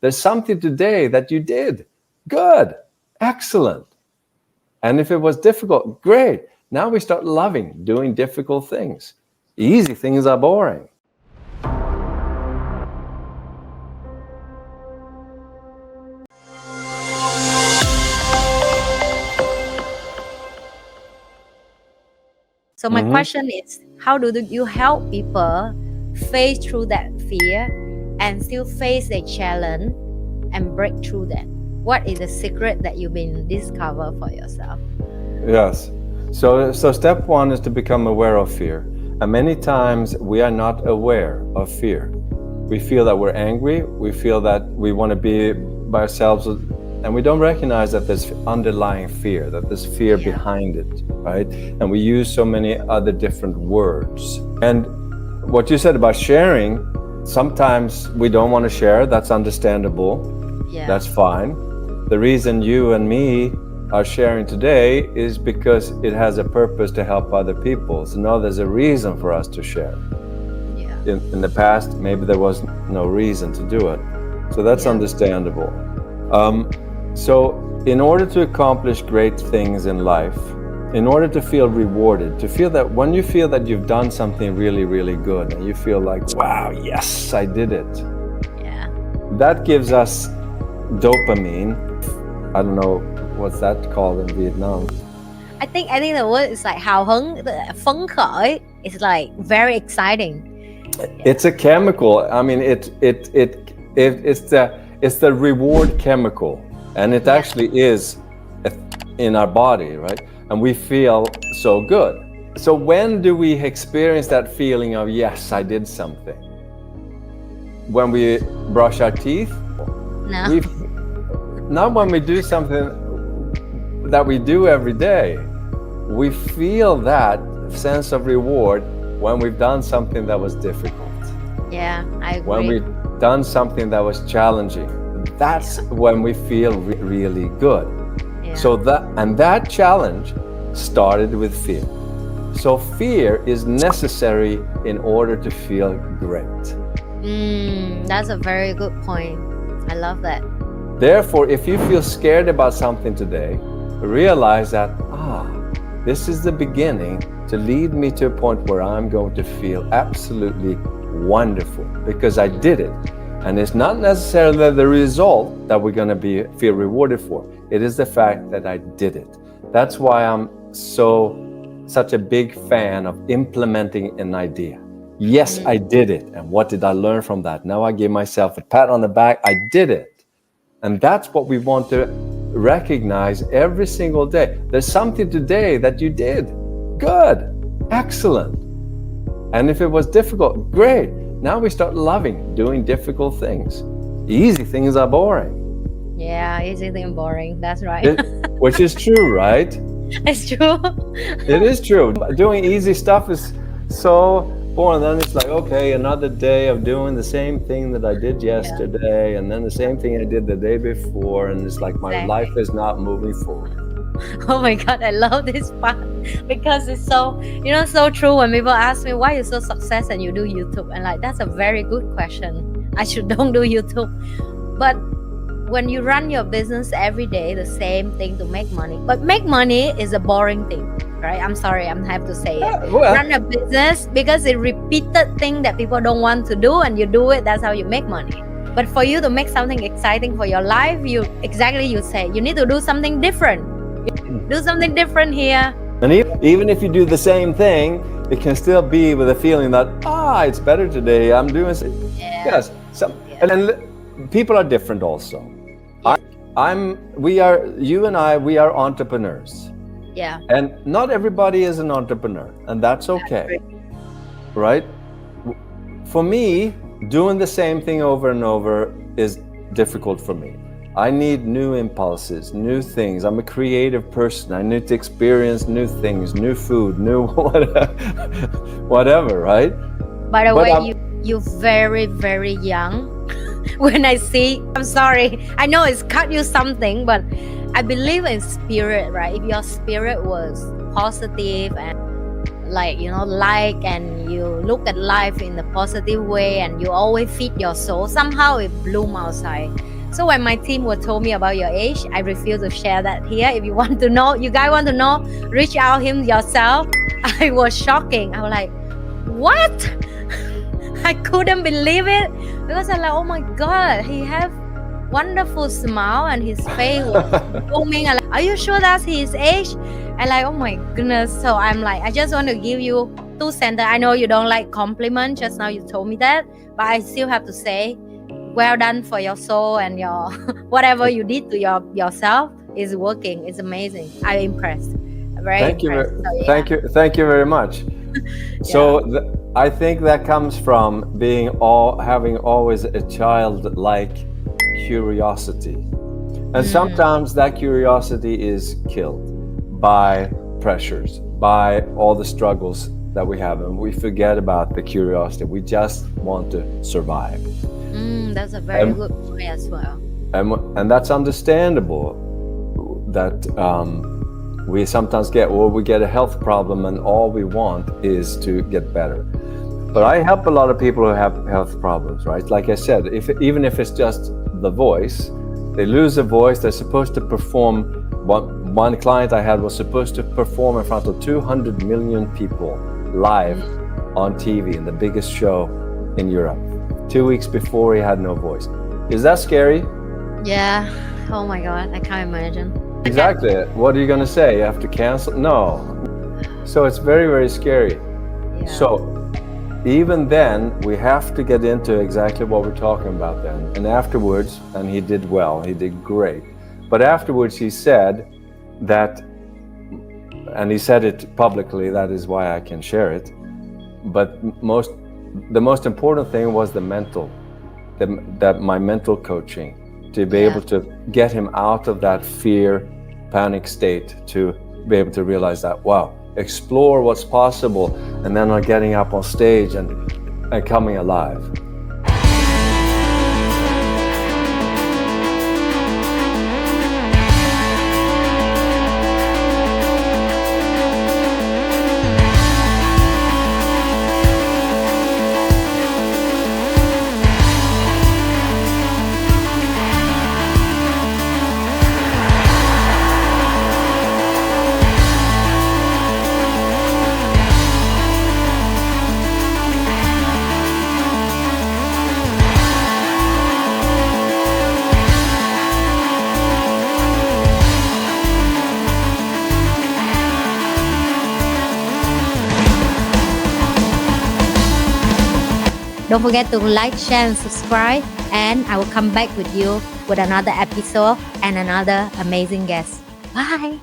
There's something today that you did. Good. Excellent. And if it was difficult, great. Now we start loving doing difficult things. Easy things are boring. So my question is, how do you help people face through that fear and still face the challenge and break through that? What is the secret that you've been discover for yourself? Yes. So step one is to become aware of fear. And many times we are not aware of fear. We feel that we're angry. We feel that we want to be by ourselves. And we don't recognize that there's underlying fear, that there's fear behind it, right? And we use so many other different words. And what you said about sharing, sometimes we don't want to share. That's understandable. Yeah. That's fine. The reason you and me are sharing today is because it has a purpose to help other people. So now there's a reason for us to share. Yeah. In the past, maybe there was no reason to do it. So that's understandable. So in order to accomplish great things in life, in order to feel rewarded, to feel that when you feel that you've done something really, really good and you feel like, wow, yes, I did it. Yeah. That gives us dopamine. I don't know what's that called in Vietnam. I think the word is like hào hứng, phấn khởi. It's like very exciting. It's a chemical. I mean, it's the reward chemical, and it actually is in our body, right? And we feel so good. So when do we experience that feeling of, yes, I did something? When we brush our teeth? No. Not when we do something that we do every day. We feel that sense of reward when we've done something that was difficult. Yeah, I agree. When we've done something that was challenging. That's when we feel really good. Yeah. So that challenge started with fear. So fear is necessary in order to feel great. That's a very good point. I love that. Therefore, if you feel scared about something today, realize that, this is the beginning to lead me to a point where I'm going to feel absolutely wonderful because I did it. And it's not necessarily the result that we're going to feel rewarded for. It is the fact that I did it. That's why I'm such a big fan of implementing an idea. Yes, I did it. And what did I learn from that? Now I give myself a pat on the back. I did it. And that's what we want to recognize every single day. There's something today that you did. Good. Excellent. And if it was difficult, great. Now we start loving doing difficult things. Easy things are boring. Yeah, easy things boring. That's right. Which is true, right? It's true. It is true. Doing easy stuff is so boring. Then it's like, okay, another day of doing the same thing that I did yesterday, and then the same thing I did the day before, and it's like my life is not moving forward. Oh my God, I love this part because it's so, so true. When people ask me why you're so successful and you do YouTube, and like, that's a very good question. I should don't do YouTube. But when you run your business every day, the same thing to make money. But make money is a boring thing, right? I'm sorry, I have to say it. Run a business because it's repeated thing that people don't want to do, and you do it. That's how you make money. But for you to make something exciting for your life, you say you need to do something different. Do something different here. And even if you do the same thing, it can still be with a feeling that, it's better today. I'm doing it. Yes. And people are different also. You and I, we are entrepreneurs. Yeah. And not everybody is an entrepreneur, and that's okay. Right? For me, doing the same thing over and over is difficult for me. I need new impulses, new things. I'm a creative person. I need to experience new things, new food, new whatever, right? By the way, you're very, very young. When I see, I'm sorry, I know it's cut you something, but I believe in spirit, right? If your spirit was positive and like and you look at life in a positive way and you always feed your soul, somehow it bloom outside. So when my team would told me about your age, I refuse to share that here. If you want to know, you guys want to know, reach out him yourself. I was shocking. I was like, what? I couldn't believe it because I'm like, oh my god, he have wonderful smile and his face was blooming. I'm like, are you sure that's his age? And like, oh my goodness. So I'm like, I just want to give you 2 sentences. I know you don't like compliment. Just now you told me that, but I still have to say, well done for your soul and your whatever you did to yourself is working. It's amazing. I'm impressed. Very Thank you. impressed. So, yeah. Thank you very much. So I think that comes from having always a childlike curiosity, and sometimes that curiosity is killed by pressures, by all the struggles that we have, and we forget about the curiosity. We just want to survive. That's a very good point as well. And that's understandable that we sometimes get a health problem and all we want is to get better. But I help a lot of people who have health problems, right? Like I said, even if it's just the voice, they lose a voice, they're supposed to perform. One client I had was supposed to perform in front of 200 million people live on TV in the biggest show in Europe. 2 weeks before, he had no voice. Is that scary? Yeah. Oh my god, I can't imagine. Exactly. What are you going to say? You have to cancel? No. So it's very, very scary. Yeah. So even then, we have to get into exactly what we're talking about then. And afterwards, and he did well, he did great. But afterwards he said that, and he said it publicly, that is why I can share it. But the most important thing was my mental coaching, to be able to get him out of that fear, panic state, to be able to realize that, wow, explore what's possible, and then getting up on stage and coming alive. Don't forget to like, share, and subscribe. And I will come back with you with another episode and another amazing guest. Bye.